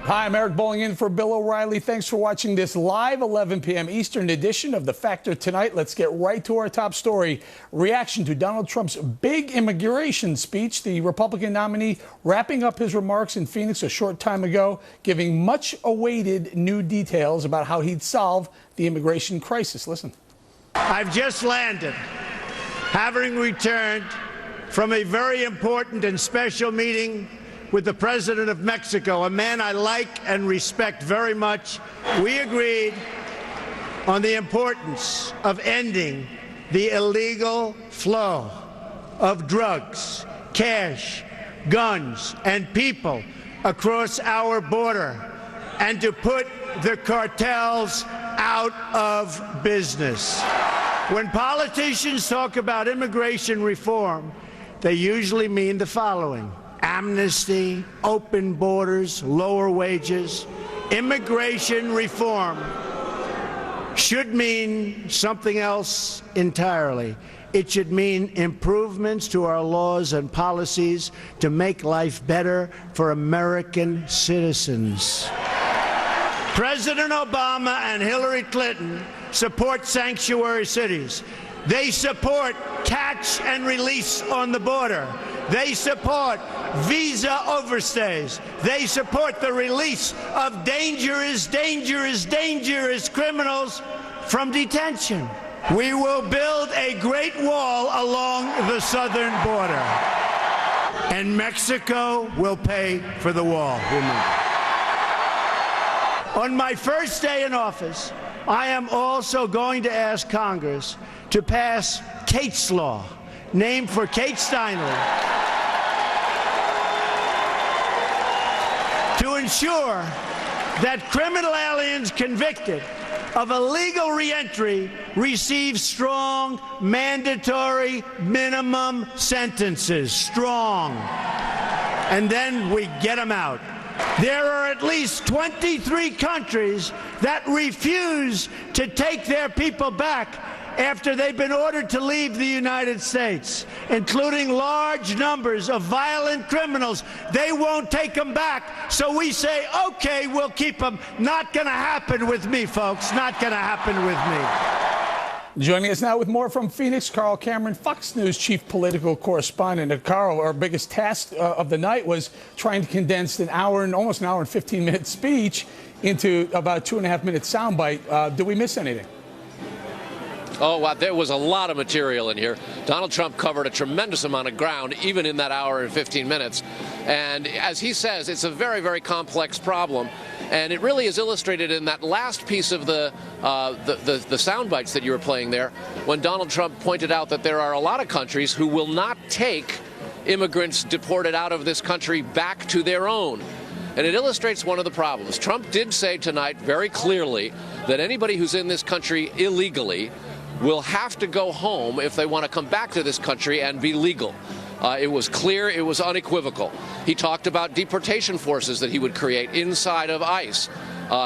Hi, I'm Eric Bowling in for Bill O'Reilly. Thanks for watching this live 11 p.m. Eastern edition of The Factor Tonight. Let's get right to our top story. Reaction to Donald Trump's big immigration speech. The Republican nominee wrapping up his remarks in Phoenix a short time ago, giving much awaited new details about how he'd solve the immigration crisis. Listen. I've just landed, having returned from a very important and special meeting with the President of Mexico, a man I like and respect very much. We agreed on the importance of ending the illegal flow of drugs, cash, guns, and people across our border, and to put the cartels out of business. When politicians talk about immigration reform, they usually mean the following: amnesty, open borders, lower wages. Immigration reform should mean something else entirely. It should mean improvements to our laws and policies to make life better for American citizens. President Obama and Hillary Clinton support sanctuary cities. They support catch and release on the border. They support visa overstays. They support the release of dangerous criminals from detention. We will build a great wall along the southern border, and Mexico will pay for the wall. On my first day in office, I am also going to ask Congress to pass Kate's Law, named for Kate Steinle, to ensure that criminal aliens convicted of illegal reentry receive strong, mandatory minimum sentences. Strong. And then we get them out. There are at least 23 countries that refuse to take their people back after they've been ordered to leave the United States, including large numbers of violent criminals. They won't take them back, so we say, okay, we'll keep them. Not going to happen with me, folks. Not going to happen with me. Joining us now with more from Phoenix, Carl Cameron, Fox News chief political correspondent. And Carl, our biggest task of the night was trying to condense almost an hour and 15-minute speech into about a 2.5-minute soundbite. Did we miss anything? Oh, wow, there was a lot of material in here. Donald Trump covered a tremendous amount of ground, even in that hour and 15 minutes. And as he says, it's a very, very complex problem. And it really is illustrated in that last piece of the sound bites that you were playing there, when Donald Trump pointed out that there are a lot of countries who will not take immigrants deported out of this country back to their own. And it illustrates one of the problems. Trump did say tonight very clearly that anybody who's in this country illegally will have to go home if they want to come back to this country and be legal. It was clear, it was unequivocal. He talked about deportation forces that he would create inside of ICE,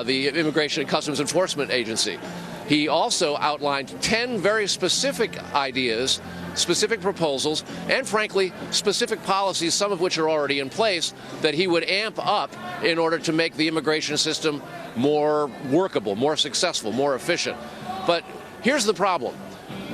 the Immigration and Customs Enforcement Agency. He also outlined 10 very specific ideas, specific proposals, and frankly, specific policies, some of which are already in place, that he would amp up in order to make the immigration system more workable, more successful, more efficient. But here's the problem.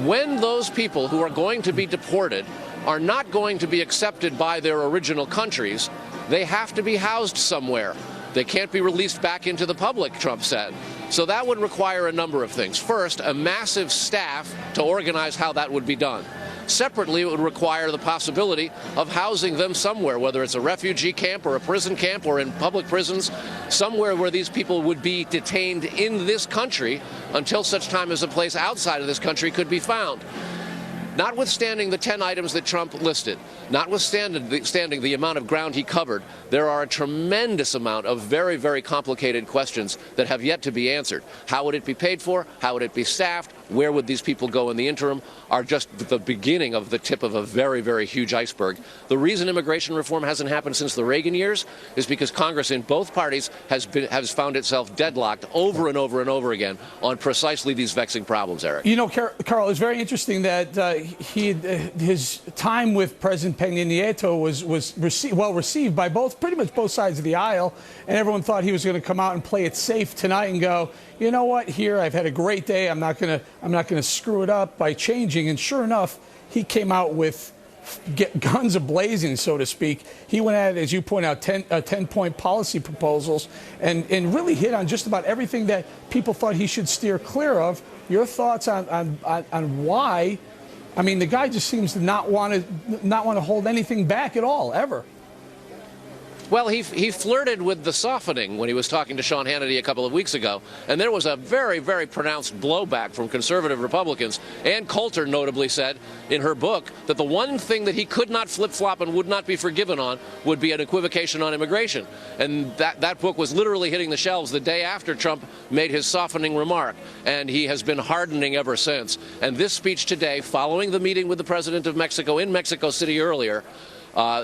When those people who are going to be deported are not going to be accepted by their original countries, they have to be housed somewhere. They can't be released back into the public, Trump said. So that would require a number of things. First, a massive staff to organize how that would be done. Separately, it would require the possibility of housing them somewhere, whether it's a refugee camp or a prison camp or in public prisons, somewhere where these people would be detained in this country until such time as a place outside of this country could be found. Notwithstanding the 10 items that Trump listed, notwithstanding the amount of ground he covered, there are a tremendous amount of very, very complicated questions that have yet to be answered. How would it be paid for? How would it be staffed? where would these people go in the interim, are just the beginning of the tip of a very, very huge iceberg. The reason immigration reform hasn't happened since the Reagan years is because Congress in both parties has found itself deadlocked over and over and over again on precisely these vexing problems, Eric. You know, Carl, it's very interesting that his time with President Peña Nieto was well received by pretty much both sides of the aisle, and everyone thought he was going to come out and play it safe tonight and go, you know what, here, I've had a great day. I'm not gonna screw it up by changing. And sure enough, he came out with guns a-blazing, so to speak. He went at it, as you point out, 10-point policy proposals and really hit on just about everything that people thought he should steer clear of. Your thoughts on why? I mean, the guy just seems to not want to hold anything back at all, ever. Well, he flirted with the softening when he was talking to Sean Hannity a couple of weeks ago, and there was a very, very pronounced blowback from conservative Republicans. Ann Coulter notably said in her book that the one thing that he could not flip-flop and would not be forgiven on would be an equivocation on immigration. And that book was literally hitting the shelves the day after Trump made his softening remark, and he has been hardening ever since. And this speech today, following the meeting with the president of Mexico in Mexico City earlier,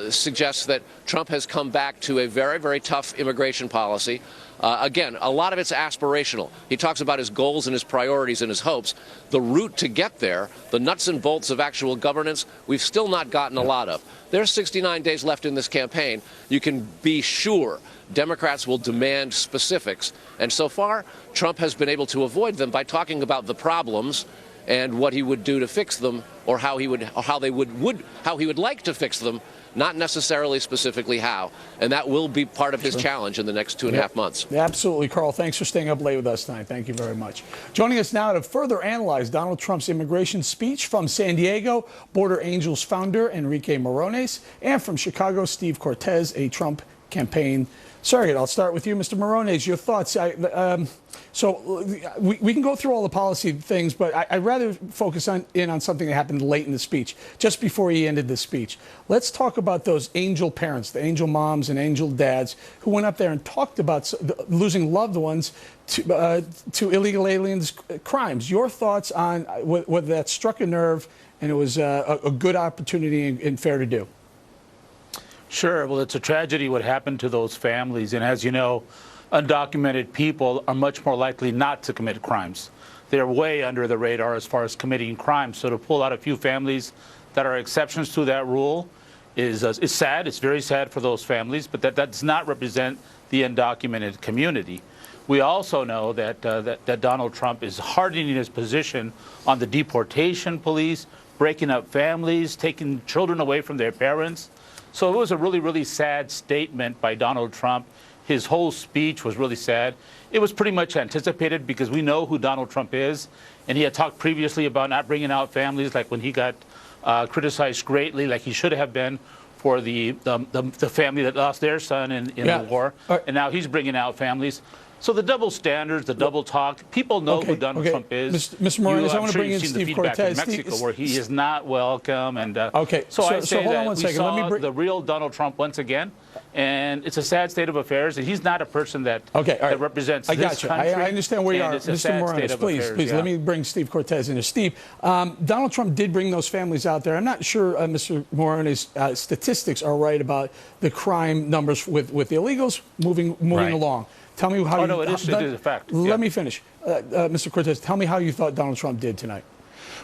suggests that Trump has come back to a very, very tough immigration policy. Again, a lot of it's aspirational. He talks about his goals and his priorities and his hopes. The route to get there, the nuts and bolts of actual governance, we've still not gotten a lot of. There's 69 days left in this campaign. You can be sure Democrats will demand specifics. And so far, Trump has been able to avoid them by talking about the problems and what he would do to fix them, or how he would like to fix them, not necessarily specifically how. And that will be part of his challenge in the next 2.5 months. Absolutely, Carl. Thanks for staying up late with us tonight. Thank you very much. Joining us now to further analyze Donald Trump's immigration speech from San Diego, Border Angels founder Enrique Morones, and from Chicago, Steve Cortez, a Trump campaign surrogate. I'll start with you, Mr. Morones. Your thoughts. So we can go through all the policy things, but I'd rather focus in on something that happened late in the speech, just before he ended the speech. Let's talk about those angel parents, the angel moms and angel dads, who went up there and talked about losing loved ones to illegal aliens' crimes. Your thoughts on whether that struck a nerve and it was a good opportunity and fair to do? Sure. Well, it's a tragedy what happened to those families. And as you know, undocumented people are much more likely not to commit crimes. They're way under the radar as far as committing crimes. So to pull out a few families that are exceptions to that rule is sad. It's very sad for those families, but that does not represent the undocumented community. We also know that Donald Trump is hardening his position on the deportation police, breaking up families, taking children away from their parents. So it was a really, really sad statement by Donald Trump. His whole speech was really sad. It was pretty much anticipated because we know who Donald Trump is. And he had talked previously about not bringing out families, like when he got criticized greatly, like he should have been for the family that lost their son in the war. And now he's bringing out families. So the double standards, the double talk, people know who Donald Trump is. Mr. Morones, I want to bring in Steve Cortez. In Mexico, where he is not welcome. And so I say hold on that one we second. saw the real Donald Trump once again. And it's a sad state of affairs, and he's not a person that represents this country. I understand where you are, Mr. Morones. Please, let me bring Steve Cortez in here. Steve, Donald Trump did bring those families out there. I'm not sure Mr. Morones' statistics are right about the crime numbers with the illegals moving along. Tell me how it is a fact. Let me finish. Mr. Cortez, tell me how you thought Donald Trump did tonight.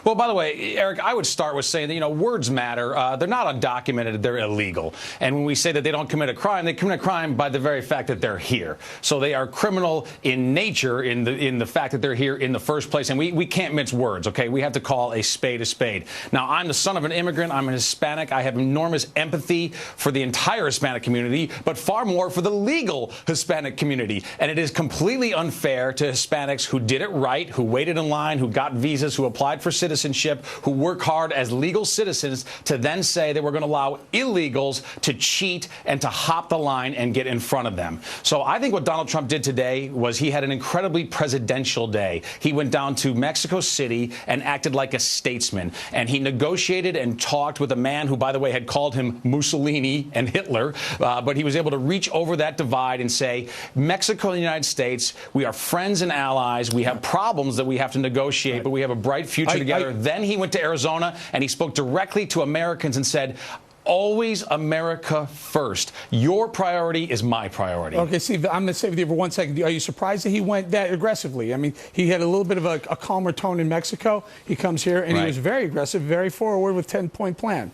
Well, by the way, Eric, I would start with saying that, words matter. They're not undocumented. They're illegal. And when we say that they don't commit a crime, they commit a crime by the very fact that they're here. So they are criminal in nature in the fact that they're here in the first place. And we can't mince words, okay? We have to call a spade a spade. Now, I'm the son of an immigrant. I'm a Hispanic. I have enormous empathy for the entire Hispanic community, but far more for the legal Hispanic community. And it is completely unfair to Hispanics who did it right, who waited in line, who got visas, who applied for citizenship, who work hard as legal citizens, to then say that we're going to allow illegals to cheat and to hop the line and get in front of them. So I think what Donald Trump did today was he had an incredibly presidential day. He went down to Mexico City and acted like a statesman. And he negotiated and talked with a man who, by the way, had called him Mussolini and Hitler. But he was able to reach over that divide and say, Mexico and the United States, we are friends and allies. We have problems that we have to negotiate, but we have a bright future together. Then he went to Arizona and he spoke directly to Americans and said, always America first. Your priority is my priority. Okay, Steve, I'm going to stay with you for 1 second. Are you surprised that he went that aggressively? I mean, he had a little bit of a calmer tone in Mexico. He comes here and he was very aggressive, very forward with 10-point plan.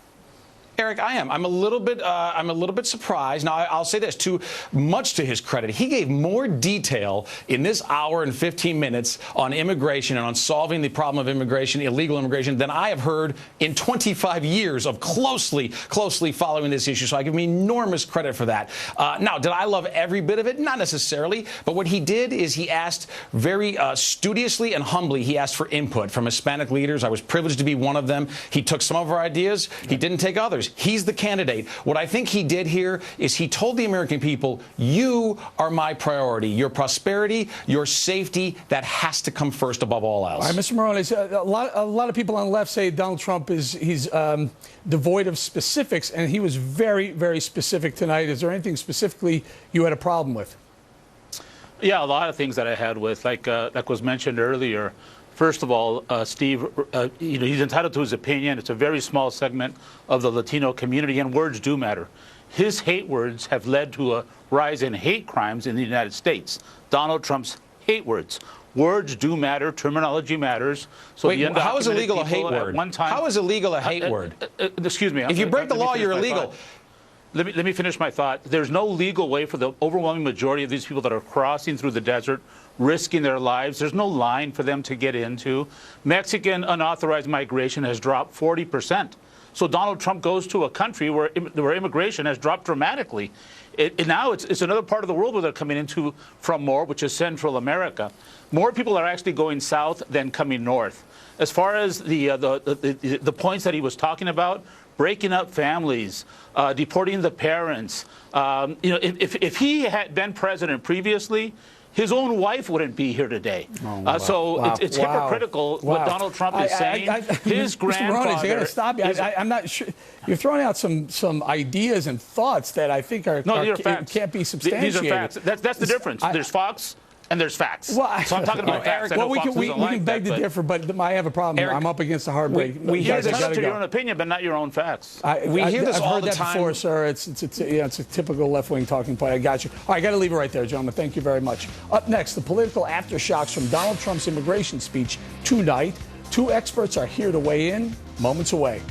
Eric, I am. I'm a little bit surprised. Now, I'll say this, too, much to his credit, he gave more detail in this hour and 15 minutes on immigration and on solving the problem of immigration, illegal immigration, than I have heard in 25 years of closely following this issue. So I give him enormous credit for that. Now, did I love every bit of it? Not necessarily. But what he did is he asked very studiously and humbly, he asked for input from Hispanic leaders. I was privileged to be one of them. He took some of our ideas. He didn't take others. He's the candidate. What I think he did here is he told the American people, you are my priority. Your prosperity, your safety, that has to come first above all else. All right, Mr. Morones, a lot of people on the left say Donald Trump he's devoid of specifics, and he was very, very specific tonight. Is there anything specifically you had a problem with? Yeah, a lot of things that I had with, like was mentioned earlier. First of all, Steve, he's entitled to his opinion. It's a very small segment of the Latino community, and words do matter. His hate words have led to a rise in hate crimes in the United States. Donald Trump's hate words. Words do matter. Terminology matters. So wait, how is illegal a hate word? How is illegal a hate word? Excuse me. If you break the law, you're illegal. Let me finish my thought. There's no legal way for the overwhelming majority of these people that are crossing through the desert, risking their lives. There's no line for them to get into. Mexican unauthorized migration has dropped 40%. So Donald Trump goes to a country where immigration has dropped dramatically. Now it's another part of the world where they're coming into from more, which is Central America. More people are actually going south than coming north. As far as the points that he was talking about, breaking up families, deporting the parents. If he had been president previously, his own wife wouldn't be here today. It's hypocritical what Donald Trump is saying. His grandfather. Mr. Morones, I got to stop you. I'm not sure. You're throwing out some ideas and thoughts that I think can't be substantiated. These are facts. That's the difference. There's Fox and there's facts. Well, so I'm talking about facts. Well, we can beg to differ, but I have a problem. Eric, I'm up against the hard break. We hear this to your own opinion, but not your own facts. We hear this all the time. I've heard that before, sir. It's a typical left-wing talking point. I got you. All right, I got to leave it right there, gentlemen. Thank you very much. Up next, the political aftershocks from Donald Trump's immigration speech tonight. Two experts are here to weigh in moments away.